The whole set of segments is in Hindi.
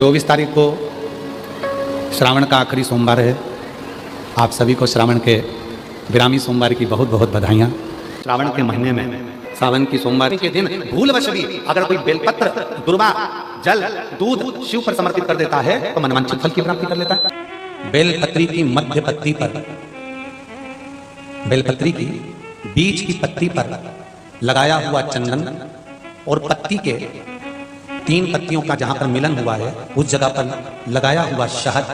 24 तारीख को श्रावण का आखिरी सोमवार है। आप सभी को श्रावण के विरामी सोमवार की बहुत बहुत बधाइयाँ। श्रावण के महीने में सावन की सोमवार के दिन भूलवश भी अगर कोई बेलपत्र, दुर्वा, जल, दूध शिव पर समर्पित कर देता है तो मनवांछित फल की प्राप्ति कर लेता है। बेलपत्री की मध्य पत्ती पर, बेलपत्री की बीच की पत्ती पर लगाया हुआ चंदन और पत्ती के 3 पत्तियों का जहां पर मिलन हुआ है उस जगह पर लगाया हुआ शहद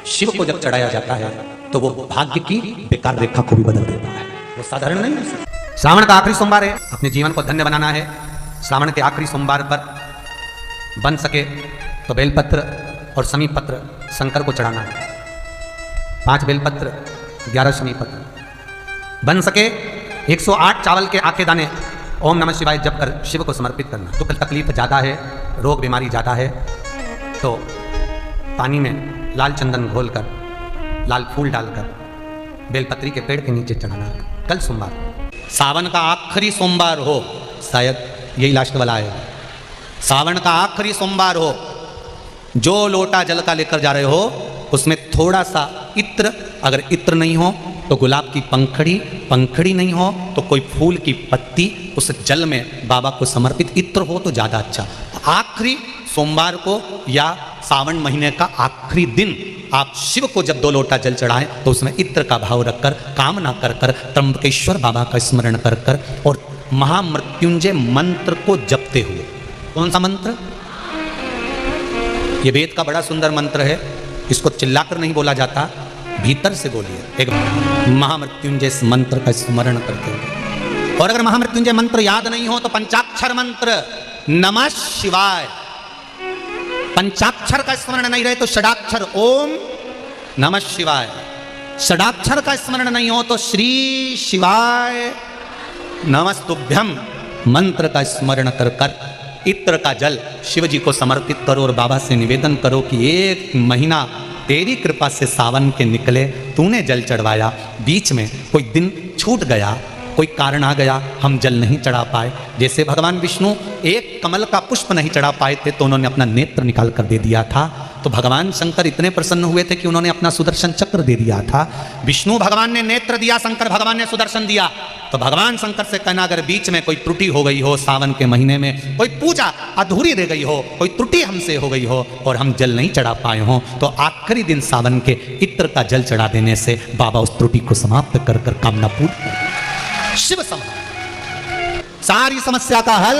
शिव को जब चढ़ाया जाता है तो वो भाग्य की बेकार रेखा को भी बदल देता है। वो साधारण नहीं है। श्रावण का आखिरी सोमवार है, अपने जीवन को धन्य बनाना है। श्रावण के आखिरी सोमवार पर बन सके तो बेलपत्र और समी पत्र शंकर को चढ़ाना है। 5 बेलपत्र, 11 समी पत्र, बन सके 108 चावल के आखे दाने ओम नमः शिवाय जप कर शिव को समर्पित करना। दुख तकलीफ ज़्यादा है, रोग बीमारी ज़्यादा है तो पानी में लाल चंदन घोलकर, लाल फूल डालकर बेलपत्री के पेड़ के नीचे चढ़ाना। कल सोमवार, सावन का आखिरी सोमवार हो, शायद यही लास्ट वाला है। सावन का आखिरी सोमवार हो, जो लोटा जल का लेकर जा रहे हो उसमें थोड़ा सा इत्र, अगर इत्र नहीं हो तो गुलाब की पंखड़ी, पंखड़ी नहीं हो तो कोई फूल की पत्ती उस जल में बाबा को समर्पित, इत्र हो तो ज़्यादा अच्छा। आखिरी सोमवार को या सावन महीने का आखिरी दिन आप शिव को जब 2 लोटा जल चढ़ाएं तो उसमें इत्र का भाव रखकर, कामना कर कर, त्र्यंबकेश्वर बाबा का स्मरण कर कर और महामृत्युंजय मंत्र को जपते हुए। कौन सा मंत्र? ये वेद का बड़ा सुंदर मंत्र है, इसको चिल्लाकर नहीं बोला जाता, भीतर से बोलिए। एक महामृत्युंजय मंत्र का स्मरण करते हुए, और अगर महामृत्युंजय मंत्र याद नहीं हो तो पंचाक्षर मंत्र नमः शिवाय, पंचाक्षर का स्मरण नहीं रहे तो षडाक्षर ओम नमः शिवाय, षडाक्षर का स्मरण नहीं हो तो श्री शिवाय नमस्तुभ्यम मंत्र का स्मरण कर कर इत्र का जल शिव जी को समर्पित करो और बाबा से निवेदन करो कि 1 महीना तेरी कृपा से सावन के निकले, तूने जल चढ़वाया, बीच में कोई दिन छूट गया, कोई कारण आ गया, हम जल नहीं चढ़ा पाए। जैसे भगवान विष्णु एक कमल का पुष्प नहीं चढ़ा पाए थे तो उन्होंने अपना नेत्र निकाल कर दे दिया था, तो भगवान शंकर इतने प्रसन्न हुए थे कि उन्होंने अपना सुदर्शन चक्र दे दिया था। विष्णु भगवान ने नेत्र दिया, शंकर भगवान ने सुदर्शन दिया, तो भगवान शंकर से कहना अगर बीच में कोई त्रुटि हो गई हो, सावन के महीने में कोई पूजा अधूरी रह गई हो, कोई त्रुटि हमसे हो गई हो और हम जल नहीं चढ़ा पाए हो, तो आखिरी दिन सावन के इत्र का जल चढ़ा देने से बाबा उस त्रुटि को समाप्त कर कर कामना पूर्ण कर, शिव समाप्त, सारी समस्या का हल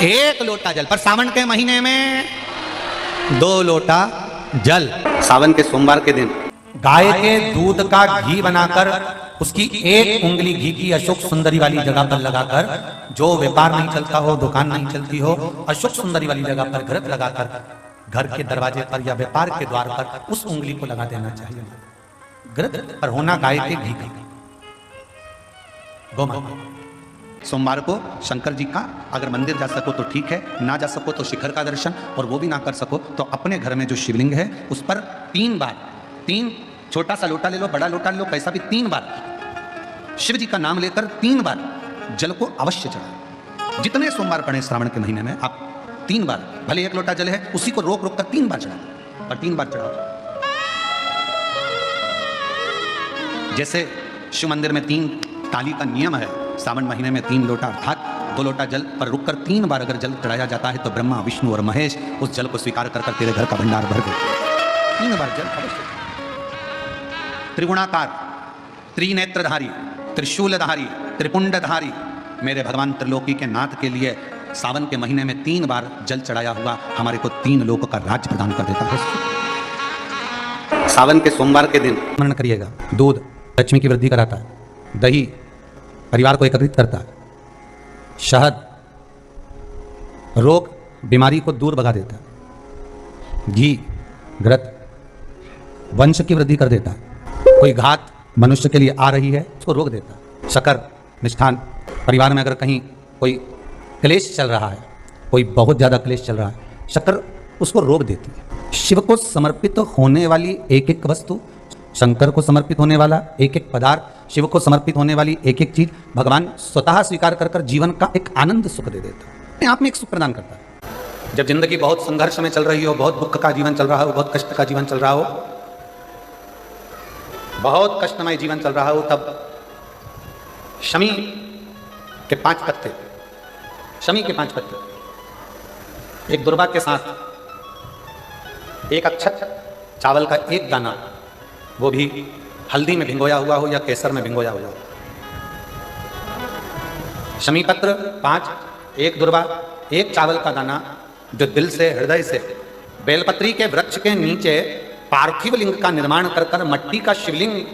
1 लोटा जल पर। सावन के महीने में 2 लोटा जल। सावन के सोमवार के दिन गाय के दूध का घी बनाकर उसकी 1 उंगली घी की अशोक सुंदरी वाली जगह पर लगाकर, जो व्यापार नहीं चलता हो, दुकान नहीं चलती हो, अशोक सुंदरी वाली जगह पर घृत लगाकर घर के दरवाजे पर या व्यापार के द्वार पर उस उंगली को लगा देना चाहिए। घृत पर होना गाय के घी का। सोमवार को शंकर जी का अगर मंदिर जा सको तो ठीक है, ना जा सको तो शिखर का दर्शन, और वो भी ना कर सको तो अपने घर में जो शिवलिंग है उस पर 3 बार, 3 छोटा सा लोटा ले लो, बड़ा लोटा ले लो, कैसा भी 3 बार शिव जी का नाम लेकर 3 बार जल को अवश्य चढ़ाओ। जितने सोमवार पड़े श्रावण के महीने में आप 3 बार, भले 1 लोटा जल है उसी को रोक रोक कर 3 बार चढ़ाओ, और 3 बार चढ़ाओ। जैसे शिव मंदिर में 3 ताली का नियम है, सावन महीने में 3 लोटा अर्थात 2 लोटा जल पर रुककर 3 बार अगर जल चढ़ाया जाता है तो ब्रह्मा, विष्णु और महेश उस जल को स्वीकार कर कर तेरे घर का भंडार भर दे। 3 बार जल अवश्य। त्रिगुणाकार, त्रिनेत्रधारी, त्रिशूलधारी, त्रिपुंडधारी मेरे भगवान त्रिलोकी के नाथ के लिए सावन के महीने में 3 बार जल चढ़ाया हुआ हमारे को 3 लोकों का राज्य प्रदान कर देता है। सावन के सोमवार के दिन स्मरण करिएगा, दूध लक्ष्मी की वृद्धि कराता है, दही परिवार को एकत्रित करता है, शहद रोग बीमारी को दूर भगा देता है, घी घृत वंश की वृद्धि कर देता है, कोई घात मनुष्य के लिए आ रही है उसको रोक देता है, शक्कर निष्ठान परिवार में अगर कहीं कोई क्लेश चल रहा है, कोई बहुत ज़्यादा क्लेश चल रहा है, शक्कर उसको रोक देती है। शिव को समर्पित होने वाली 1-1 वस्तु, शंकर को समर्पित होने वाला 1-1 पदार्थ, शिव को समर्पित होने वाली 1-1 चीज भगवान स्वतः स्वीकार कर कर जीवन का एक आनंद सुख दे देता है, अपने आप में एक सुख प्रदान करता है। जब जिंदगी बहुत संघर्ष में चल रही हो, बहुत दुख का जीवन चल रहा हो, बहुत कष्ट का जीवन चल रहा हो, बहुत कष्टमय जीवन चल रहा हो, तब शमी के 5 पत्ते, शमी के 5 पत्ते, एक दुर्वा के साथ एक अक्षत चावल का एक दाना, वो भी हल्दी में भिंगोया हुआ हो या केसर में भिंगोया हुआ हो, शमी पत्र 5, एक दुर्वा, एक चावल का दाना, जो दिल से हृदय से बेलपत्री के वृक्ष के नीचे पार्थिव लिंग का निर्माण कर कर मट्टी का शिवलिंग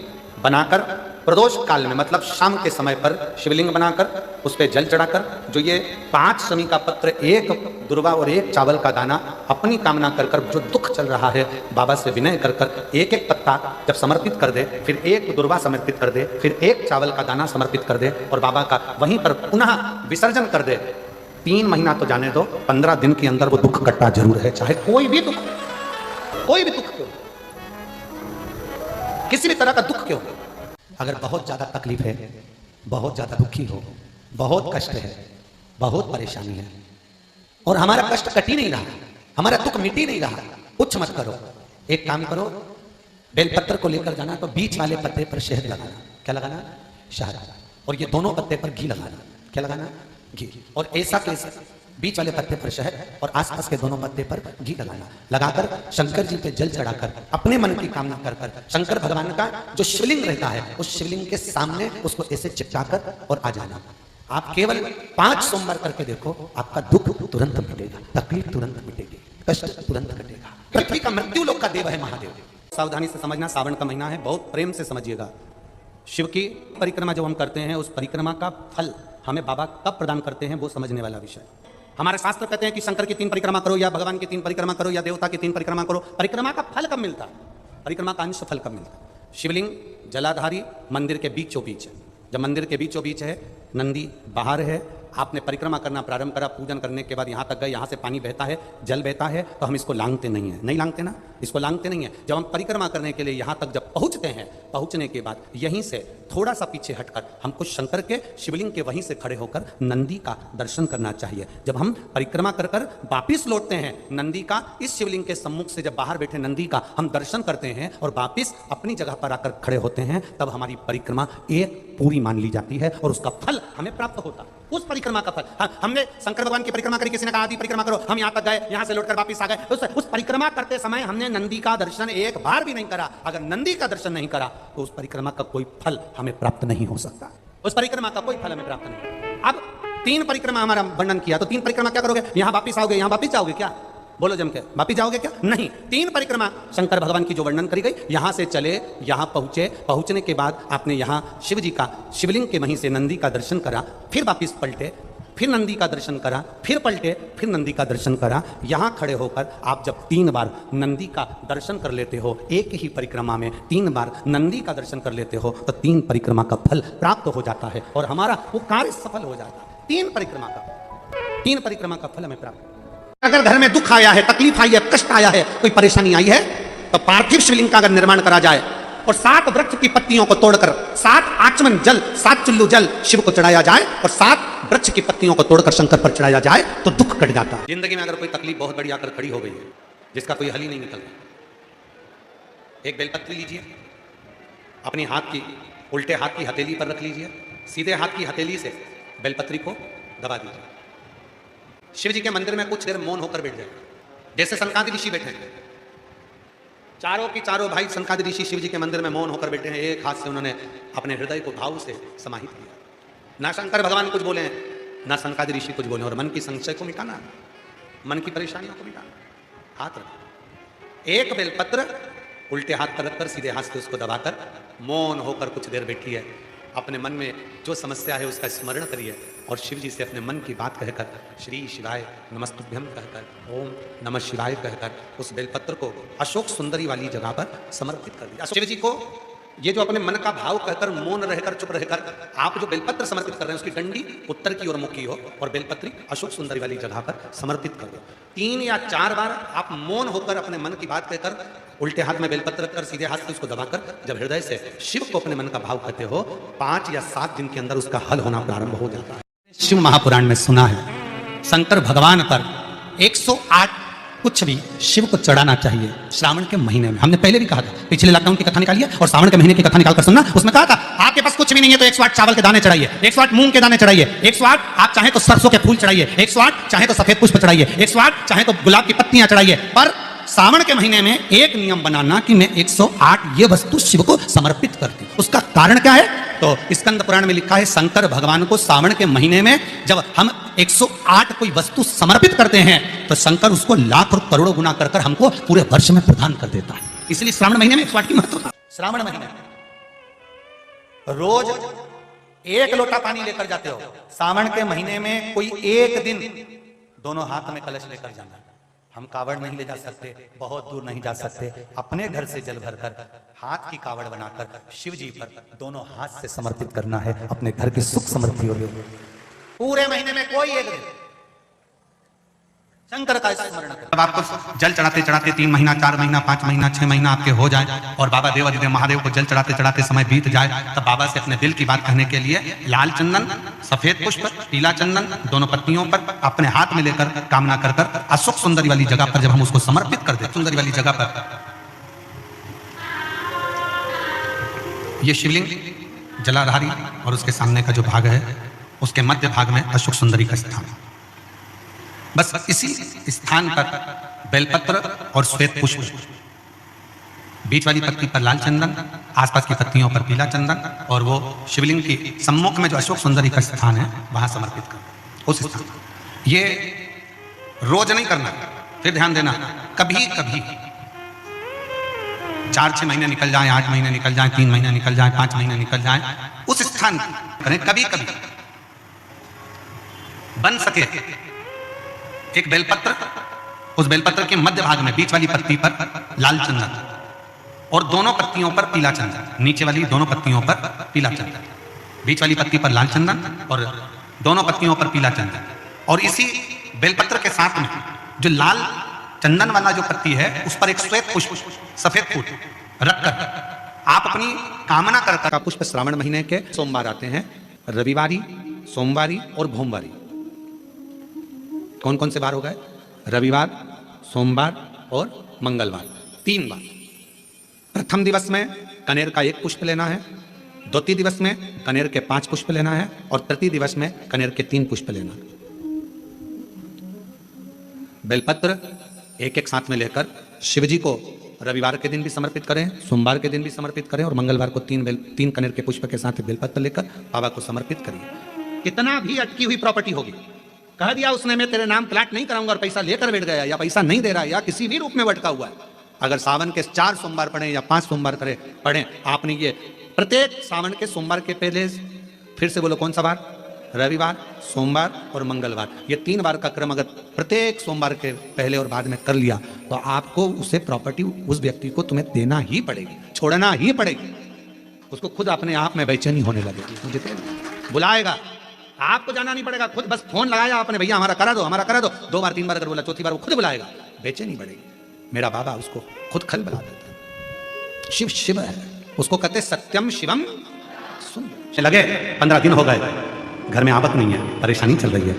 बनाकर प्रदोष काल में, मतलब शाम के समय पर शिवलिंग बनाकर उस पर जल चढ़ाकर, जो ये 5 शमी का पत्र, एक दुर्वा और एक चावल का दाना, अपनी कामना कर कर, जो दुख चल रहा है बाबा से विनय कर कर एक एक पत्ता जब समर्पित कर दे, फिर एक दुर्वा समर्पित कर दे, फिर एक चावल का दाना समर्पित कर दे और बाबा का वहीं पर पुनः विसर्जन कर दे, 3 महीना तो जाने दो, 15 दिन के अंदर वो दुख कटता जरूर है, चाहे कोई भी दुख, कोई भी दुख क्यों, किसी भी तरह का दुख क्यों। अगर बहुत ज्यादा तकलीफ है, बहुत ज्यादा दुखी हो, बहुत कष्ट है, बहुत परेशानी है और हमारा कष्ट कट ही नहीं रहा, हमारा दुख मिट ही नहीं रहा, कुछ मत करो, एक काम करो, बेलपत्र को लेकर जाना तो बीच वाले पत्ते पर शहद लगाना। क्या लगाना? शहद। और ये दोनों पत्ते पर घी लगाना। क्या लगाना? घी। और ऐसा कैसे? बीच वाले पत्ते पर शहद और आसपास के दोनों पत्ते पर घी लगाना, लगाकर शंकर जी पे जल चढ़ाकर अपने मन की कामना कर कर शंकर भगवान का जो शिवलिंग रहता है उस शिवलिंग के सामने उसको ऐसे चिपकाकर और आ जाना। आप केवल 5 सोमवार करके देखो, आपका दुख तुरंत मिटेगा, तकलीफ तुरंत मिटेगी, कष्ट तुरंत कटेगा। पृथ्वी का मृत्यु लोक का देव है महादेव। सावधानी से समझना, सावन का महीना है, बहुत प्रेम से समझिएगा। शिव की परिक्रमा जब हम करते हैं, उस परिक्रमा का फल हमें बाबा कब प्रदान करते हैं, वो समझने वाला विषय। हमारे शास्त्र कहते हैं कि शंकर की 3 परिक्रमा करो या भगवान की 3 परिक्रमा करो या देवता की 3 परिक्रमा करो। परिक्रमा का फल कब मिलता? परिक्रमा का अंश फल कब मिलता? शिवलिंग जलाधारी मंदिर के बीचों बीच है। जब मंदिर के बीचों बीच है, नंदी बाहर है, आपने परिक्रमा करना प्रारंभ करा, पूजन करने के बाद यहाँ तक गए, यहाँ से पानी बहता है, जल बहता है, तो हम इसको लांघते नहीं है, नहीं लांघते ना, इसको लांघते नहीं है। जब हम परिक्रमा करने के लिए यहाँ तक जब पहुँचते हैं, पहुँचने के बाद यहीं से थोड़ा सा पीछे हटकर हमको शंकर के शिवलिंग के वहीं से खड़े होकर नंदी का दर्शन करना चाहिए। जब हम परिक्रमा कर कर वापिस लौटते हैं, नंदी का इस शिवलिंग के सम्मुख से जब बाहर बैठे नंदी का हम दर्शन करते हैं और वापिस अपनी जगह पर आकर खड़े होते हैं, तब हमारी परिक्रमा एक पूरी मान ली जाती है और उसका फल हमें प्राप्त होता है। उस परिक्रमा का फल, हमने शंकर भगवान की परिक्रमा करी, किसी ने कहा आदि परिक्रमा करो, हम यहाँ तक गए, यहाँ से लौटकर वापिस आ गए, उस परिक्रमा करते समय हमने नंदी का दर्शन एक बार भी नहीं करा। अगर नंदी का दर्शन नहीं करा तो उस परिक्रमा का कोई फल हमें प्राप्त नहीं हो सकता, उस परिक्रमा का कोई फल हमें प्राप्त नहीं। अब 3 परिक्रमा हमारा वर्णन किया, तो 3 परिक्रमा क्या करोगे? यहाँ वापिस आओगे, यहाँ वापिस जाओगे क्या? बोलो जम के, वापिस जाओगे क्या? नहीं। 3 परिक्रमा शंकर भगवान की जो वर्णन करी गई, यहां से चले, यहां पहुंचे, पहुंचने के बाद आपने यहां शिव जी का शिवलिंग के वहीं से नंदी का दर्शन करा, फिर वापिस पलटे, फिर नंदी का दर्शन करा, फिर पलटे, फिर नंदी का दर्शन करा। यहां खड़े होकर आप जब 3 बार नंदी का दर्शन कर लेते हो, एक ही परिक्रमा में 3 बार नंदी का दर्शन कर लेते हो, तो 3 परिक्रमा का फल प्राप्त हो जाता है और हमारा वो कार्य सफल हो जाता है। 3 परिक्रमा का फल हमें प्राप्त। अगर घर में दुख आया है, तकलीफ आई है, कष्ट आया है, कोई परेशानी आई है, तो पार्थिव शिवलिंग का अगर निर्माण करा जाए और 7 वृक्ष की पत्तियों को तोड़कर 7 आचमन जल, 7 चुल्लू जल शिव को चढ़ाया जाए और 7 वृक्ष की पत्तियों को तोड़कर शंकर पर चढ़ाया जाए, तो दुख कट जाता है। जिंदगी में अगर कोई तकलीफ बहुत बड़ी आकर खड़ी हो गई है, जिसका कोई हल ही नहीं निकल रहा, एक बेलपत्री लीजिए, अपनी हाथ की उल्टे हाथ की हथेली पर रख लीजिए, सीधे हाथ की हथेली से बेलपत्री को दबा दीजिए। शिव जी के मंदिर में कुछ देर मौन होकर बैठ जाए, जैसे सनकादि ऋषि बैठे हैं, चारों की चारों भाई सनकादि ऋषि शिव जी के मंदिर में मौन होकर बैठे हैं। एक हाथ से उन्होंने अपने हृदय को भाव से समाहित किया, ना शंकर भगवान कुछ बोले, ना सनकादि ऋषि कुछ बोले, और मन की संशय को मिटाना, मन की परेशानियों को मिटाना। हाथ रख, एक बेलपत्र उल्टे हाथ पर रखकर सीधे हाथ से उसको दबाकर मौन होकर कुछ देर बैठिए, अपने मन में जो समस्या है उसका स्मरण करिए और शिव जी से अपने मन की बात कहकर श्री शिवाय नमस्तुभ्यम कहकर, ओम नमः शिवाय कहकर उस बेलपत्र को अशोक सुंदरी वाली जगह पर समर्पित कर दिया। शिव जी को ये जो अपने मन का भाव कहकर मौन रहकर चुप रहकर आप जो बेलपत्र समर्पित कर रहे हैं, उसकी डंडी उत्तर की ओर मुखी हो और बेलपत्री अशोक सुंदरी वाली जगह पर समर्पित कर दो। 3 या 4 बार आप मौन होकर अपने मन की बात कहकर उल्टे हाथ में बेलपत्र रखकर सीधे हाथ से उसको दबाकर जब हृदय से शिव को अपने मन का भाव कहते हो, 5 या 7 दिन के अंदर उसका हल होना प्रारंभ हो जाता है। शिव महापुराण में सुना है, शंकर भगवान पर 108 कुछ भी शिव को चढ़ाना चाहिए श्रावण के महीने में। हमने पहले भी कहा था, पिछले लॉकडाउन की कथा निकालिए और श्रावण के महीने की कथा निकाल कर सुनना। उसमें कहा था आपके पास कुछ भी नहीं है तो 108 चावल के दाने चढ़ाइए, 108 मूंग के दाने चढ़ाइए, 108 आप चाहे तो सरसों के फूल चढ़ाइए, 108 चाहे तो सफेद पुष्प चढ़ाइए, 108 चाहे तो गुलाब की पत्तियां चढ़ाइए। पर श्रावण के महीने में एक नियम बनाना कि मैं 108 ये वस्तु शिव को समर्पित करती हूं। उसका कारण क्या है? तो स्कंद पुराण में लिखा है शंकर भगवान को श्रावण के महीने में जब हम 108 कोई वस्तु समर्पित करते हैं तो शंकर उसको लाख और करोड़ों गुना कर कर हमको पूरे वर्ष में प्रदान कर देता है। इसलिए श्रावण महीने में 108 की महत्वता। श्रावण महीने में रोज 1 लोटा पानी लेकर जाते हो। श्रावण के महीने में कोई एक दिन दोनों हाथ में कलश लेकर जाना। हम कावड़ नहीं ले जा सकते, बहुत दूर नहीं जा सकते, अपने घर से जल भरकर हाथ की कावड़ बनाकर शिव जी पर दोनों हाथ से समर्पित करना है। अपने घर की सुख समृद्धि हो गई। पूरे महीने में कोई एक दिन शंकर का स्मरण करें। जब आपको जल चढ़ाते चढ़ाते 3 महीना, 4 महीना, 5 महीना, 6 महीना आपके हो जाए और बाबा देवाधिदेव महादेव को जल चढ़ाते चढ़ाते समय बीत जाए, तब बाबा से अपने दिल की बात कहने के लिए लाल चंदन, सफेद पुष्प, पीला चंदन दोनों पत्तियों पर अपने हाथ में लेकर कामना कर कर अशोक सुंदरी वाली जगह पर जब हम उसको समर्पित कर दे, सुंदरी वाली जगह पर ये शिवलिंग जलाधारी और उसके सामने का जो भाग है उसके मध्य भाग में अशोक सुंदरी का स्थान। बस इसी स्थान पर बेलपत्र और श्वेत पुष्प, बीच वाली पत्ती पर लाल चंदन, आसपास की पत्तियों पर पीला चंदन और वो शिवलिंग की सम्मुख में जो अशोक सुंदरी का स्थान है वहां समर्पित कर उस स्थान। ये रोज नहीं करना, फिर ध्यान देना, कभी कभी 4-6 महीने निकल जाए, 8 महीने निकल जाए, 3 महीने निकल जाए, 5 महीने निकल जाए, उस स्थान करें। कभी कभी बन सके एक बेलपत्र, उस बेलपत्र के मध्य भाग में बीच वाली पत्ती पर लाल चंदन और दोनों पत्तियों पर पीला चंदन, नीचे वाली दोनों पत्तियों पर पीला चंदन, बीच वाली पत्ती पर लाल चंदन और दोनों पत्तियों पर पीला चंदन। और इसी बेलपत्र के साथ में जो लाल चंदन वाला जो पत्ती है उस पर एक श्वेत पुष्प, सफेद फूल रखकर आप अपनी कामना करता का पुष्प। श्रावण महीने के सोमवार आते हैं, रविवारी, सोमवारी और भोमवारी। कौन कौन से बार हो गए? रविवार, सोमवार और मंगलवार, 3 बार। प्रथम दिवस में कनेर का 1 पुष्प लेना है, द्वितीय दिवस में कनेर के 5 पुष्प लेना है और तृतीय दिवस में कनेर के 3 पुष्प लेना है। बेलपत्र एक एक साथ में लेकर शिव जी को रविवार के दिन भी समर्पित करें, सोमवार के दिन भी समर्पित करें और मंगलवार को 3 कनेर के पुष्प के साथ बेलपत्र लेकर बाबा को समर्पित करिए। कितना भी अटकी हुई प्रॉपर्टी होगी, कह दिया उसने मैं तेरे नाम प्लाट नहीं कराऊंगा और पैसा लेकर बैठ गया या पैसा नहीं दे रहा है या किसी भी रूप में भटका हुआ है, अगर सावन के 4 सोमवार पढ़े या 5 सोमवार पढ़े, आपने ये प्रत्येक सावन के सोमवार के पहले, फिर से बोलो कौन सा बार? रविवार, सोमवार और मंगलवार, ये 3 बार का क्रम अगर प्रत्येक सोमवार के पहले और बाद में कर लिया तो आपको उसे प्रॉपर्टी उस व्यक्ति को तुम्हें देना ही पड़ेगी, छोड़ना ही पड़ेगी। उसको खुद अपने आप में बेचैनी होने लगेगी, मुझे बुलाएगा, आपको जाना नहीं पड़ेगा, खुद बस फोन लगाया आपने, भैया हमारा करा दो, हमारा करा दो, 2 बार 3 बार अगर बोला, चौथी बार वो खुद बुलाएगा, बेचैनी बढ़ेगी। मेरा बाबा उसको खुद खल बुला देता है। शिव शिव है, उसको कहते सत्यम शिवम। सुन लगे 15 दिन हो गए, घर में आवक नहीं है, परेशानी चल रही है,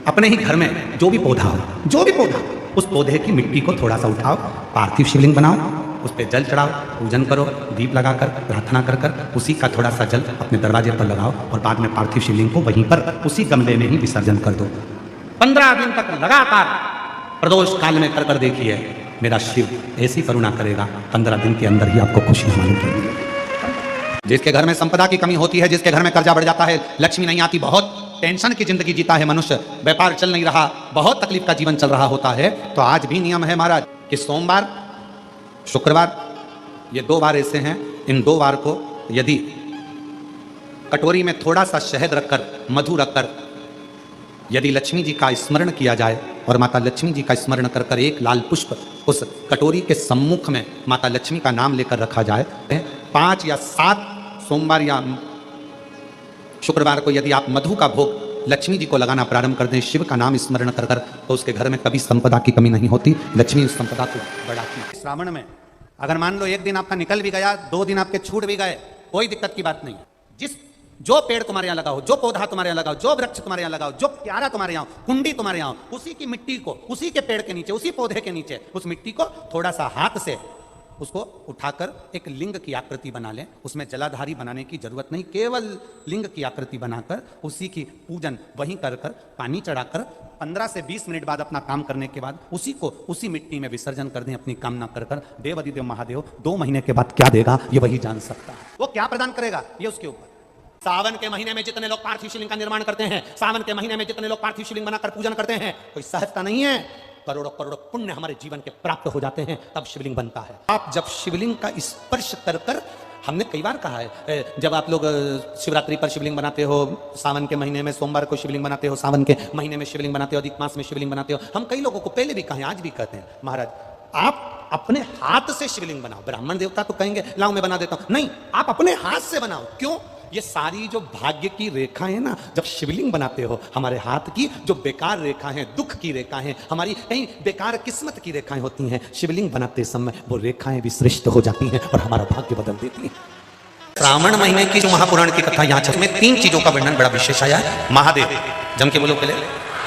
अपने ही घर में जो भी पौधा उस पौधे की मिट्टी को थोड़ा सा उठाओ, पार्थिव शिवलिंग बनाओ, उस पर जल चढ़ाओ, पूजन करो, दीप लगाकर प्रार्थना कर कर उसी का थोड़ा सा जल अपने दरवाजे पर लगाओ और बाद में पार्थिव शिवलिंग को वहीं पर उसी गमले में ही विसर्जन कर दो। 15 दिन तक लगातार प्रदोष काल में कर देखिए, मेरा शिव ऐसी करुणा करेगा, 15 दिन के अंदर ही आपको खुशी मालूम पड़ेगी। जिसके घर में संपदा की कमी होती है, जिसके घर में कर्जा बढ़ जाता है, लक्ष्मी नहीं आती, बहुत टेंशन की जिंदगी जीता है मनुष्य, व्यापार चल नहीं रहा, बहुत तकलीफ का जीवन चल रहा होता है, तो आज भी नियम है महाराज कि सोमवार, शुक्रवार, ये 2 बार ऐसे हैं, इन 2 बार को यदि कटोरी में थोड़ा सा शहद रखकर, मधु रखकर यदि लक्ष्मी जी का स्मरण किया जाए और माता लक्ष्मी जी का स्मरण कर कर 1 लाल पुष्प उस कटोरी के सम्मुख में माता लक्ष्मी का नाम लेकर रखा जाए, 5 या 7 सोमवार या शुक्रवार को यदि आप मधु का भोग लक्ष्मी जी को लगाना प्रारंभ कर दें, शिव का नाम स्मरण कर कर, तो उसके घर में कभी संपदा की कमी नहीं होती, लक्ष्मी उस संपदा को बढ़ाती है। श्रावण में अगर मान लो 1 दिन आपका निकल भी गया, 2 दिन आपके छूट भी गए, कोई दिक्कत की बात नहीं। जिस जो पेड़ तुम्हारे यहाँ लगाओ, जो पौधा तुम्हारे यहाँ लगाओ, जो वृक्ष तुम्हारे यहाँ लगाओ, जो क्यारा तुम्हारे यहाँ, कुंडी तुम्हारे यहाँ, उसी की मिट्टी को, उसी के पेड़ के नीचे, उसी पौधे के नीचे, उस मिट्टी को थोड़ा सा हाथ से उसको उठाकर एक लिंग की आकृति बना लें। उसमें जलाधारी बनाने की जरूरत नहीं, केवल लिंग की आकृति बनाकर उसी की पूजन वहीं कर कर पानी चढ़ाकर 15 से 20 मिनट बाद अपना काम करने के बाद उसी को उसी मिट्टी में विसर्जन कर दें अपनी कामना कर कर। देव अधिदेव महादेव 2 महीने के बाद क्या देगा ये वही जान सकता है। वो क्या प्रदान करेगा ये उसके ऊपर। सावन के महीने में जितने लोग पार्थिव शिवलिंग का निर्माण करते हैं, सावन के महीने में जितने लोग पार्थिव शिवलिंग बनाकर पूजन करते हैं, कोई सहजता नहीं है। करोड़ों करोड़ों पुण्य हमारे जीवन के प्राप्त हो जाते हैं, तब शिवलिंग बनता है। आप जब शिवलिंग का स्पर्श कर कर, हमने कई बार कहा है, जब आप लोग शिवरात्रि पर शिवलिंग बनाते हो, सावन के महीने में सोमवार को शिवलिंग बनाते हो, सावन के महीने में शिवलिंग बनाते हो, अधिक मास में शिवलिंग बनाते हो, हम कई लोगों को पहले भी कहे, आज भी कहते हैं, महाराज आप अपने हाथ से शिवलिंग बनाओ। ब्राह्मण देवता तो कहेंगे लाओ मैं बना देता हूं, नहीं, आप अपने हाथ से बनाओ। क्यों? ये सारी जो भाग्य की रेखा है ना, जब शिवलिंग बनाते हो, हमारे हाथ की जो बेकार रेखा है, दुख की रेखा है, हमारी कहीं बेकार किस्मत की रेखाएं होती हैं, शिवलिंग बनाते समय वो रेखाएं भी श्रेष्ठ हो जाती हैं और हमारा भाग्य बदल देती हैं। श्रावण महीने की जो महापुराण की कथा यहाँ चल में 3 चीजों का वर्णन बड़ा विशेष आया है। महादेव, जम के बोलो पहले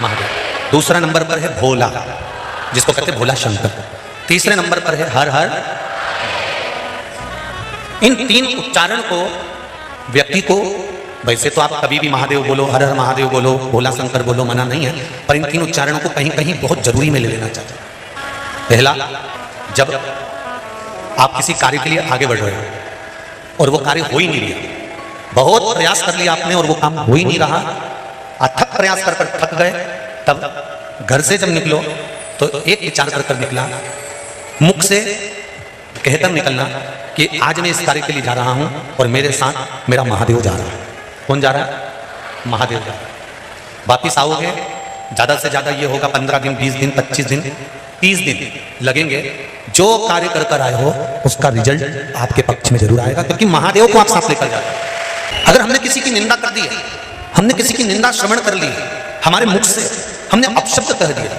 महादेव। दूसरा नंबर पर है भोला, जिसको कहते हैं भोला शंकर। तीसरे नंबर पर है हर हर। इन 3 उच्चारण को व्यक्ति को, वैसे तो आप कभी भी महादेव बोलो, हर हर महादेव बोलो, भोला शंकर बोलो, मना नहीं है, पर इन 3 उच्चारणों को कहीं कहीं बहुत जरूरी में ले लेना चाहिए। पहला, जब आप किसी कार्य के लिए आगे बढ़ रहे हो और वो कार्य हो ही नहीं रहा, बहुत प्रयास कर लिया आपने और वो काम हो ही नहीं रहा, अथक प्रयास कर कर थक गए, तब घर से जब निकलो तो एक विचार कर कर निकला, मुख से कहकर निकलना कि आज मैं इस कार्य के लिए जा रहा हूं और मेरे साथ मेरा महादेव जा रहा है। कौन जा रहा है? महादेव जा रहा है। वापिस आओगे, ज्यादा से ज्यादा ये होगा 15 दिन, 20 दिन, 25 दिन, 30 दिन लगेंगे। जो कार्य कर कर आए हो उसका रिजल्ट आपके पक्ष में जरूर आएगा, क्योंकि महादेव को आप साथ लेकर जा रहे हो। अगर हमने किसी की निंदा कर दी है, हमने किसी की निंदा श्रवण कर ली, हमारे मुख से हमने अपशब्द कह दिया,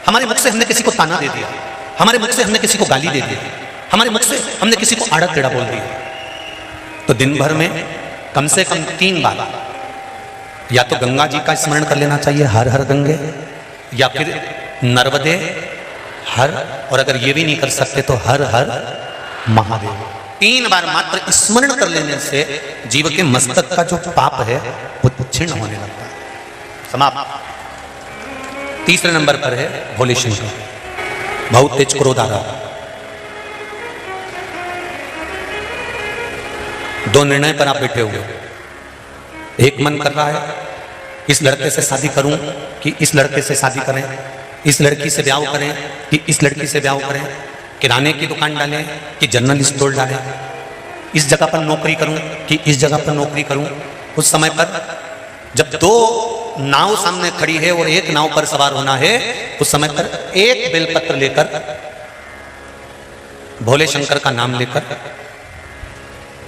हमारे मुख से हमने किसी को ताना दे दिया, हमारे मुख से हमने किसी को गाली दे दी, हमारे मुख से हमने किसी को आड़ा टेढ़ा बोल दिया, तो दिन भर में कम से कम 3 बार या तो गंगा जी का स्मरण कर लेना चाहिए, हर हर गंगे, या फिर नर्मदे हर, और अगर ये भी नहीं कर सकते तो हर हर महादेव। 3 बार मात्र स्मरण कर लेने से जीव के मस्तक का जो पाप है वो क्षीण होने लगता है, समाप्त। तीसरे नंबर पर है भोले शंकर, बहुत तेज क्रोध आ रहा। 2 निर्णय पर आप बैठे हुए, एक मन कर रहा है इस लड़के से शादी करूं कि इस लड़के से शादी करें, इस लड़की से ब्याह करें कि इस लड़की से ब्याह करें, किराने की दुकान डालें कि जनरल स्टोर डालें, इस जगह पर नौकरी करूं कि इस जगह पर नौकरी करूं। उस समय पर जब 2 नाव सामने खड़ी है और एक नाव पर सवार होना है, उस समय पर एक बेलपत्र लेकर, भोले शंकर का नाम लेकर,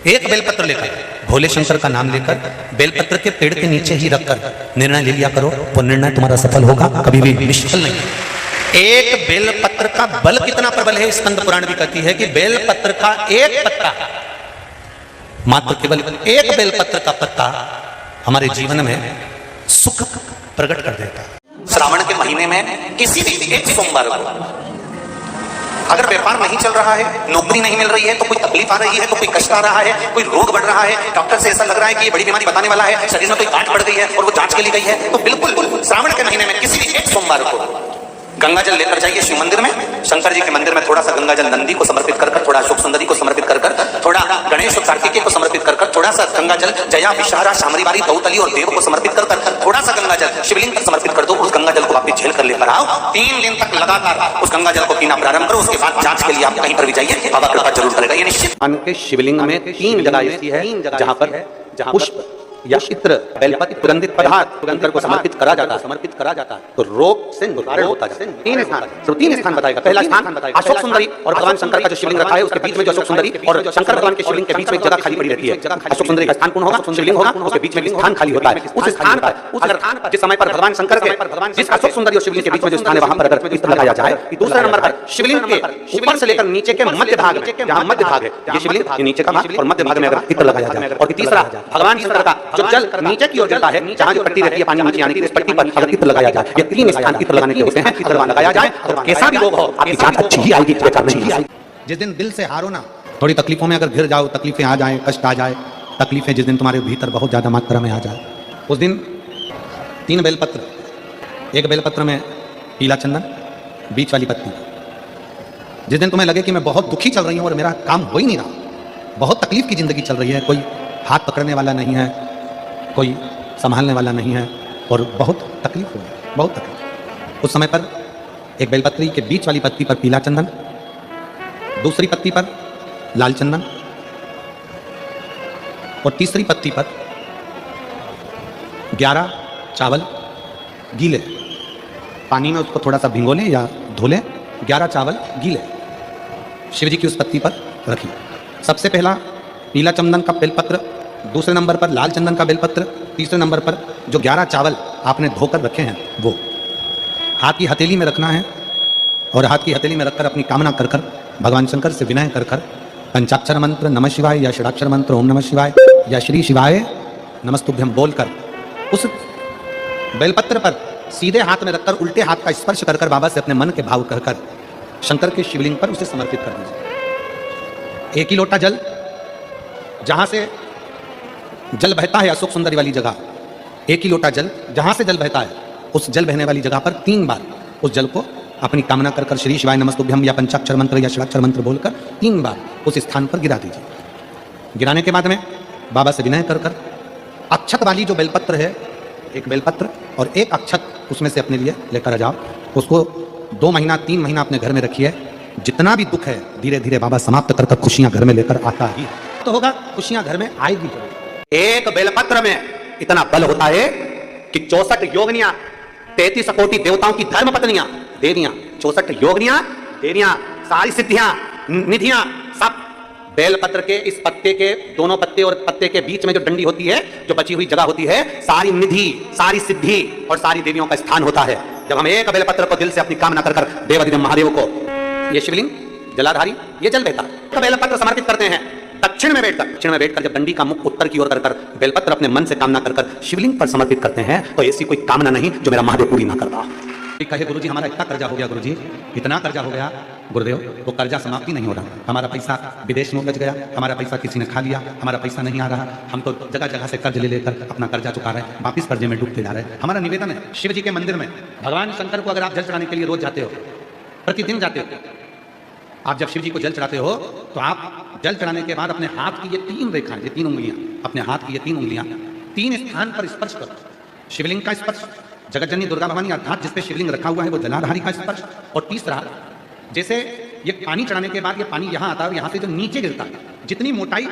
एक बेलपत्र लेकर, भोले शंकर का नाम लेकर, बेलपत्र के पेड़ के नीचे ही रखकर निर्णय ले लिया करो, वो निर्णय तुम्हारा सफल होगा, कभी भी निष्फल नहीं। एक बेलपत्र का बल कितना प्रबल है, स्कंद पुराण भी कहती है कि बेलपत्र का एक पत्ता, मात्र केवल एक बेलपत्र का पत्ता हमारे जीवन में सुख प्रकट कर देता है। श्रावण के महीने में किसी भी एक सोमवार को अगर व्यापार नहीं चल रहा है, नौकरी नहीं मिल रही है, तो कोई तकलीफ आ रही है, तो कोई कष्ट आ रहा है, कोई रोग बढ़ रहा है, डॉक्टर से ऐसा लग रहा है कि ये बड़ी बीमारी बताने वाला है, शरीर में कोई गांठ बढ़ गई है और वो जांच के लिए गई है, तो बिल्कुल श्रावण के महीने में किसी भी एक सोमवार को गंगा जल लेकर जाइए शिव मंदिर में, शंकर जी के मंदिर में थोड़ा सा गंगा जल नंदी को समर्पित कर, थोड़ा अशोक सुंदरी को समर्पित कर, थोड़ा गणेश और कार्तिकेय को समर्पित कर, थोड़ा सा गंगा जल जया विषहारा शामरीवारी दौतली और देव को समर्पित कर, थोड़ा सा गंगा जल शिवलिंग पर समर्पित कर दो। उस गंगा जल को वापस झेल कर लेकर आओ, 3 दिन तक लगातार उस गंगा जल को पीना प्रारंभ करो। उसके बाद जांच के लिए आप कहीं पर भी जाइए, बाबा कृपा जरूर करेगा, ये निश्चित। के शिवलिंग में 3 जगह ऐसी है जहां पर पुष्प या इत्र, बेलपत्र, सुगंधित पदार्थ को समर्पित करा जाता है, तो रोग से निवारण होता है। 3 स्थान बताएगा। पहला स्थान अशोक सुंदरी और भगवान शंकर का जो शिवलिंग रखा है उसके बीच में जो अशोक सुंदरी और शंकर भगवान के शिवलिंग के बीच में जगह खाली पड़ी रहती है, अशोक सुंदरी का स्थान पूर्ण होगा, शिवलिंग होगा, उसके बीच में स्थान खाली होता है। उस स्थान पर जिस समय पर भगवान शंकर के जिस अशोक सुंदरी और शिवलिंग के बीच में जो स्थान है वहां पर अगर इत्र लगाया जाए। दूसरे नंबर पर शिवलिंग के ऊपर से लेकर नीचे के मध्य भाग में, जहां मध्य भाग है ये शिवलिंग, नीचे का भाग और मध्य भाग में अगर इत्र लगाया जाए। और तीसरा भगवान शंकर का जो जल नीचे की ओर गिरता है, जहां जो पट्टी रहती है पानी नीचे आने की, उस पट्टी पर अगर इत्र लगाया जाए, ये 3 स्थान इत्र लगाने के होते हैं, इत्र लगाया जाए तो कैसा भी रोग हो आपकी जांच अच्छी ही आएगी, बेकार नहीं आएगी। जिस दिन दिल से हारो ना, थोड़ी तकलीफों में अगर घिर जाओ, तकलीफें आ जाए, कष्ट आ जाए, तकलीफें जिस दिन तुम्हारे भीतर बहुत ज्यादा मात्रा में आ जाए, उस दिन 3 बेलपत्र, एक बेलपत्र में पीला चंदन, बीच वाली पत्ती। जिस दिन तुम्हें लगे कि मैं बहुत दुखी चल रही हूं और मेरा काम हो ही नहीं रहा, बहुत तकलीफ की जिंदगी चल रही है, कोई हाथ पकड़ने वाला नहीं है, कोई संभालने वाला नहीं है और बहुत तकलीफ हो रही है, बहुत तकलीफ। उस समय पर एक बेलपत्री के बीच वाली पत्ती पर पीला चंदन, दूसरी पत्ती पर लाल चंदन और तीसरी पत्ती पर 11 चावल गीले, पानी में उसको थोड़ा सा भिगो लें या धो लें, 11 चावल गीले शिव जी की उस पत्ती पर रखिए। सबसे पहला पीला चंदन का बेलपत्र, दूसरे नंबर पर लाल चंदन का बेलपत्र, तीसरे नंबर पर जो 11 चावल आपने धोकर रखे हैं वो हाथ की हथेली में रखना है और हाथ की हथेली में रखकर अपनी कामना कर कर भगवान शंकर से विनय कर कर पंचाक्षर मंत्र नमः शिवाय या षडाक्षर मंत्र ओम नमः शिवाय या श्री शिवाय नमस्तुभ्यं बोलकर उस बेलपत्र पर सीधे हाथ में रखकर उल्टे हाथ का स्पर्श कर कर बाबा से अपने मन के भाव कहकर शंकर के शिवलिंग पर उसे समर्पित कर दीजिए। 1 ही लोटा जल, जहां से जल बहता है अशोक सुंदरी वाली जगह, 1 ही लोटा जल जहां से जल बहता है उस जल बहने वाली जगह पर 3 बार उस जल को अपनी कामना कर कर श्री शिवाय नमस्तुभ्यं या पंचाक्षर मंत्र या षडाक्षर मंत्र बोलकर 3 बार उस स्थान पर गिरा दीजिए। गिराने के बाद में बाबा से विनय कर कर अक्षत वाली जो बेलपत्र है, एक बेलपत्र और एक अक्षत उसमें से अपने लिए लेकर आ जाओ, उसको 2 महीना 3 महीना अपने घर में रखिए। जितना भी दुख है धीरे धीरे बाबा समाप्त कर कर खुशियां घर में लेकर आता ही तो होगा, खुशियां घर में आएगी। एक बेलपत्र में इतना बल होता है कि 64 योगिनियां, 33 कोटि देवताओं की धर्म पत्नियां देवियां, 64 योगिनियां देवियां, सारी सिद्धियां निधियां सब बेलपत्र के इस पत्ते के दोनों पत्ते और पत्ते के बीच में जो डंडी होती है, जो बची हुई जगह होती है, सारी निधि, सारी सिद्धि और सारी देवियों का स्थान होता है। जब हम एक बेलपत्र को दिल से अपनी कामना कर कर देवाधिदेव महादेव को, ये शिवलिंग जलाधारी, ये जल बहता, तो बेलपत्र समर्पित करते हैं दक्षिण में बैठकर जब डंडी का मुख उत्तर की ओर कर कर बेलपत्र अपने मन से कामना कर कर शिवलिंग पर समर्पित करते हैं, तो ऐसी कोई कामना नहीं जो मेरा महादेव पूरी ना करता। कहे गुरुजी हमारा इतना कर्जा हो गया, गुरुजी इतना कर्जा हो गया, गुरुदेव वो कर्जा समाप्ति नहीं हो रहा, हमारा पैसा विदेश में उलझ गया, हमारा पैसा किसी ने खा लिया, हमारा पैसा नहीं आ रहा, हम तो जगह जगह से कर्ज ले लेकर अपना कर्जा चुका रहे हैं, वापिस कर्जे में डूबते जा रहे हैं। हमारा निवेदन है शिव जी के मंदिर में भगवान शंकर को अगर आप जल चढ़ाने के लिए रोज जाते हो, प्रतिदिन जाते हो, आप जब शिव जी को जल चढ़ाते हो तो आप जल चढ़ाने के बाद अपने हाथ की ये 3 रेखाएं, ये 3 उंगलियां, अपने हाथ की ये 3 उंगलियां 3 स्थान पर स्पर्श करो। शिवलिंग का स्पर्श, जगतजननी दुर्गा भवानी अर्थात जिस पे शिवलिंग रखा हुआ है वो जलाधारी का स्पर्श, और तीसरा जैसे ये पानी चढ़ाने के बाद ये पानी यहाँ आता है और यहाँ से जो नीचे गिरता है, जितनी मोटाई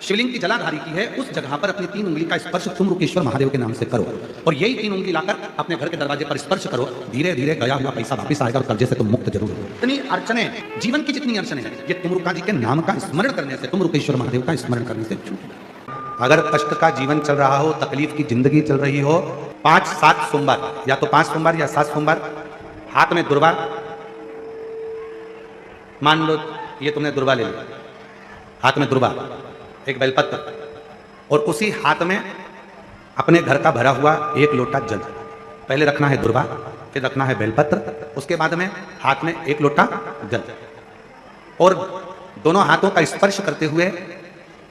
शिवलिंग की जलाधारी की है उस जगह पर अपनी 3 उंगली का स्पर्श तुम रुकेश्वर महादेव के नाम से करो, और यही 3 उंगली लाकर अपने घर के दरवाजे पर स्पर्श करो। धीरे धीरे गया हुआ पैसा वापस आएगा और कर्जे से तुम मुक्त जरूर हो। इतनी अड़चने, जीवन की जितनी अड़चने हैं, ये तुमरुका जी के नाम का स्मरण करने से, तुम रुकेश्वर महादेव का स्मरण करने से छूट। अगर कष्ट का जीवन चल रहा हो, तकलीफ की जिंदगी चल रही हो, 5-7 सोमवार, या तो 5 सोमवार या 7 सोमवार, हाथ में दुर्वा, मान लो ये तुमने दुर्वा ले लिया, हाथ में दुर्वा, एक बेलपत्र, और उसी हाथ में अपने घर का भरा हुआ 1 लोटा जल, पहले रखना है दुर्वा, फिर रखना है बेलपत्र, उसके बाद में हाथ में 1 लोटा जल, और दोनों हाथों का स्पर्श करते हुए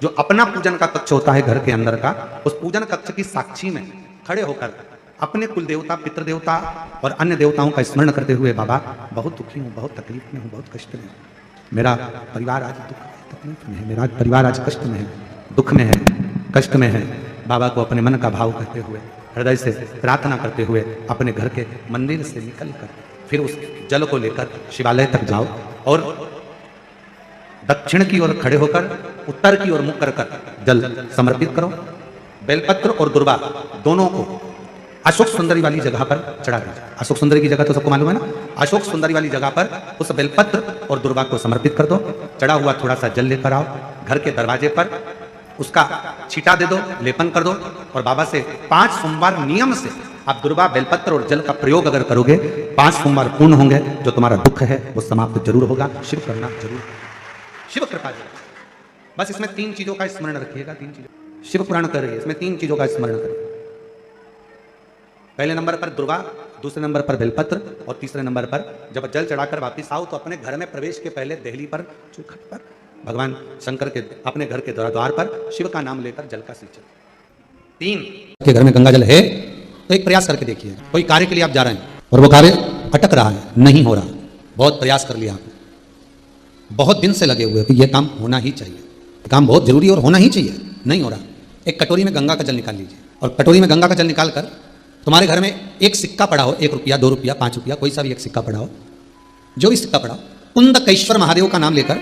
जो अपना पूजन का कक्ष होता है घर के अंदर का, उस पूजन कक्ष की साक्षी में खड़े होकर अपने कुल देवता, पितृ देवता और अन्य देवताओं का स्मरण करते हुए, बाबा बहुत दुखी हूँ, बहुत तकलीफ में हूँ, बहुत कष्ट में हूँ, मेरा परिवार आज तकलीफ में है, मेरा परिवार आज कष्ट में है, दुख में है, कष्ट में है। बाबा को अपने मन का भाव कहते हुए, हृदय से प्रार्थना करते हुए अपने घर के मंदिर से निकलकर फिर उस जल को लेकर शिवालय तक जाओ और दक्षिण की ओर खड़े होकर उत्तर की ओर मुख कर जल समर्पित करो। बेलपत्र और दुर्वा दोनों को अशोक सुंदरी वाली जगह पर चढ़ा दीजिए। अशोक सुंदरी की जगह तो सबको मालूम है ना, अशोक सुंदरी वाली जगह पर उस बेलपत्र और दुर्वा को समर्पित कर दो। चढ़ा हुआ थोड़ा सा जल लेकर आओ, घर के दरवाजे पर उसका छींटा दे दो, लेपन कर दो, और बाबा से 5 सोमवार नियम से आप दुर्वा, बेलपत्र और जल का प्रयोग अगर करोगे, 5 सोमवार पूर्ण होंगे, जो तुम्हारा दुख है वो समाप्त जरूर होगा। शिव करना जरूर, शिव कृपा जरूर। बस इसमें 3 चीजों का स्मरण रखिएगा, 3 चीजों। शिव पुराण कर रही है, इसमें 3 चीजों का स्मरण करें। पहले नंबर पर दुर्गा, दूसरे नंबर पर बेलपत्र और तीसरे नंबर पर जब जल चढ़ाकर वापिस आओ तो अपने घर में प्रवेश के पहले देहली पर चौखट पर भगवान शंकर के अपने घर के द्वार पर शिव का नाम लेकर जल का सिंचन। 3 के घर में गंगा जल है तो एक प्रयास करके देखिए, कोई कार्य के लिए आप जा रहे हैं और वो कार्य अटक रहा है, नहीं हो रहा, बहुत प्रयास कर लिया आपने, बहुत दिन से लगे हुए कि यह काम होना ही चाहिए, काम बहुत जरूरी और होना ही चाहिए, नहीं हो रहा। एक कटोरी में गंगा का जल निकाल लीजिए और कटोरी में गंगा का जल निकाल कर तुम्हारे घर में एक सिक्का पड़ा हो, 1 रुपया 2 रुपया 5 रुपया कोई सा भी एक सिक्का पड़ा हो, जो भी सिक्का पड़ा हो, कुंदकेश्वर महादेव का नाम लेकर,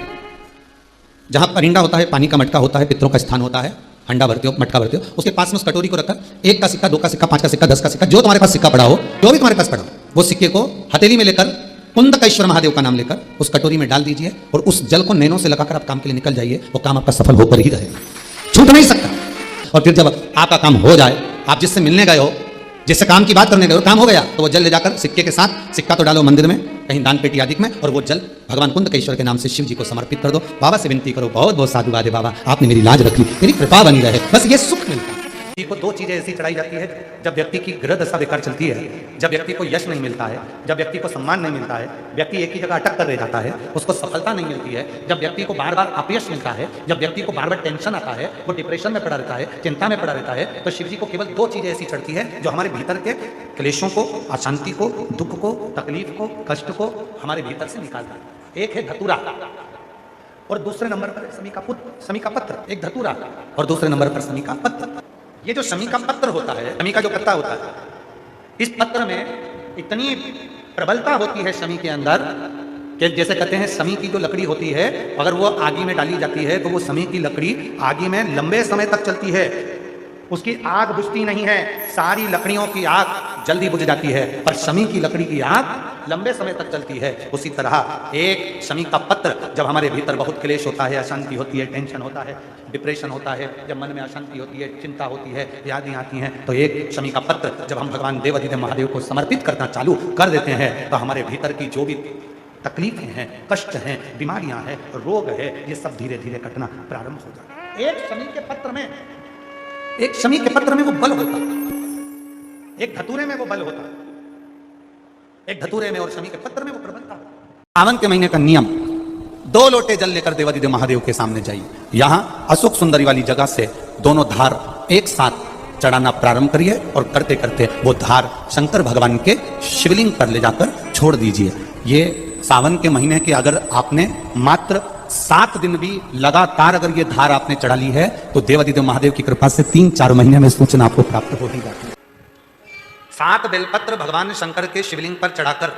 जहां परिंदा होता है, पानी का मटका होता है, पितरों का स्थान होता है, हंडा भरते हो, मटका भरते हो, उसके पास में उस कटोरी को रखकर 1 का सिक्का 2 का सिक्का 5 का सिक्का 10 का सिक्का जो तुम्हारे पास सिक्का पड़ा हो, जो भी तुम्हारे पास पड़ा हो, वो सिक्के को हथेली में लेकर कुंदकेश्वर महादेव का नाम लेकर उस कटोरी में डाल दीजिए और उस जल को नैनों से लगाकर आप काम के लिए निकल जाइए। वो काम आपका सफल होकर ही रहेगा, छूट नहीं सकता। और फिर जब आपका काम हो जाए, आप जिससे मिलने गए हो, जिससे काम की बात करने गए हो, काम हो गया तो वो जल ले जाकर सिक्के के साथ, सिक्का तो डालो मंदिर में कहीं दान पेटी आदि में, और वो जल भगवान कुंदकेश्वर के नाम से शिव जी को समर्पित कर दो। बाबा से विनती करो, बहुत बहुत साधुवाद है बाबा, आपने मेरी लाज रख ली, मेरी कृपा बनी रहे, बस ये सुख मिलता है। को 2 चीजें ऐसी चढ़ाई जाती है जब व्यक्ति की ग्रह दशा बेकार चलती है, जब व्यक्ति को यश नहीं मिलता है, जब व्यक्ति को सम्मान नहीं मिलता है, व्यक्ति एक ही जगह अटक कर रह जाता है, उसको सफलता नहीं मिलती है, जब व्यक्ति को बार बार अपयश मिलता है, जब व्यक्ति को बार बार टेंशन आता है, वो डिप्रेशन में पड़ा रहता है, चिंता में पड़ा रहता है, तो शिव जी को केवल 2 चीजें ऐसी चढ़ती है जो हमारे भीतर के क्लेशों को, अशांति को, दुख को, तकलीफ को, कष्ट को हमारे भीतर से निकालता है। एक है धतूरा और दूसरे नंबर पर शमी का पत्र, एक धतूरा और दूसरे नंबर पर शमी का पत्र। ये जो शमी का पत्र होता है, शमी का जो पत्ता होता है, इस पत्र में इतनी प्रबलता होती है शमी के अंदर कि जैसे कहते हैं शमी की जो लकड़ी होती है, अगर वो आगी में डाली जाती है तो वो शमी की लकड़ी आगी में लंबे समय तक चलती है, उसकी आग बुझती नहीं है, सारी लकड़ियों की आग जल्दी बुझ जाती है, पर शमी की लकड़ी की आग लंबे समय तक चलती है। उसी तरह एक शमी का पत्र, जब हमारे भीतर बहुत क्लेश होता है, अशांति होती है, टेंशन होता है, डिप्रेशन होता है, जब मन में अशांति होती है, चिंता होती है, यादें आती हैं, तो एक शमी का पत्र जब हम भगवान देवाधिदेव महादेव को समर्पित करना चालू कर देते हैं तो हमारे भीतर की जो भी तकलीफें हैं, कष्ट हैं, बीमारियां हैं, रोग है, ये सब धीरे धीरे कटना प्रारंभ हो जाता है। एक शमी के पत्र में वो बल होता है, एक धतूरे में वो बल होता है, एक धतूरे में और शमी के पत्र में वो प्रबलता है। सावन के महीने का नियम, 2 लोटे जल लेकर देवाधिदेव महादेव के सामने जाइए, यहां अशोक सुंदरी वाली जगह से दोनों धार एक साथ चढ़ाना प्रारंभ करिए और करते करते वो धार शंकर भगवान के शिवलिंग पर ले जाकर छोड़ दीजिए। ये सावन के महीने के अगर आपने मात्र 7 दिन भी लगातार अगर ये धार आपने चढ़ा ली है तो देवाधिदेव महादेव की कृपा से 3-4 महीने में सूचना आपको प्राप्त हो ही जाती है। 7 बेलपत्र भगवान शंकर के शिवलिंग पर चढ़ाकर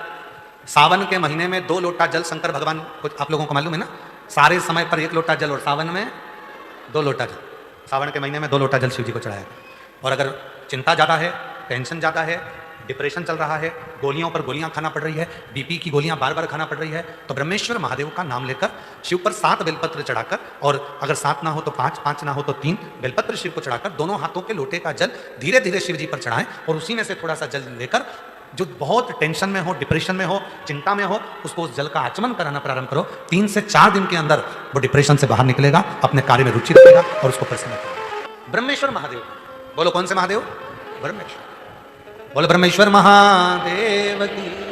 सावन के महीने में 2 लोटा जल शंकर भगवान को, आप लोगों को मालूम है ना, सारे समय पर 1 लोटा जल और सावन में 2 लोटा जल, सावन के महीने में 2 लोटा जल शिव जी को चढ़ाया। और अगर चिंता ज़्यादा है, टेंशन ज़्यादा है, डिप्रेशन चल रहा है, गोलियों पर गोलियां खाना पड़ रही है, बीपी की गोलियां बार बार खाना पड़ रही है, तो ब्रह्मेश्वर महादेव का नाम लेकर शिव पर 7 बेलपत्र चढ़ाकर, और अगर 7 ना हो तो 5, 5 ना हो तो 3 बेलपत्र शिव को चढ़ाकर दोनों हाथों के लोटे का जल धीरे धीरे शिव जी पर चढ़ाएं और उसी में से थोड़ा सा जल लेकर जो बहुत टेंशन में हो, डिप्रेशन में हो, चिंता में हो, उसको उस जल का आचमन कराना प्रारंभ करो। 3 से 4 दिन के अंदर वो डिप्रेशन से बाहर निकलेगा, अपने कार्य में रुचि रखेगा और उसको प्रसन्न करेगा। ब्रह्मेश्वर महादेव, बोलो कौन से महादेव? ब्रह्मेश्वर। बोलो ब्रह्मेश्वर महादेव की।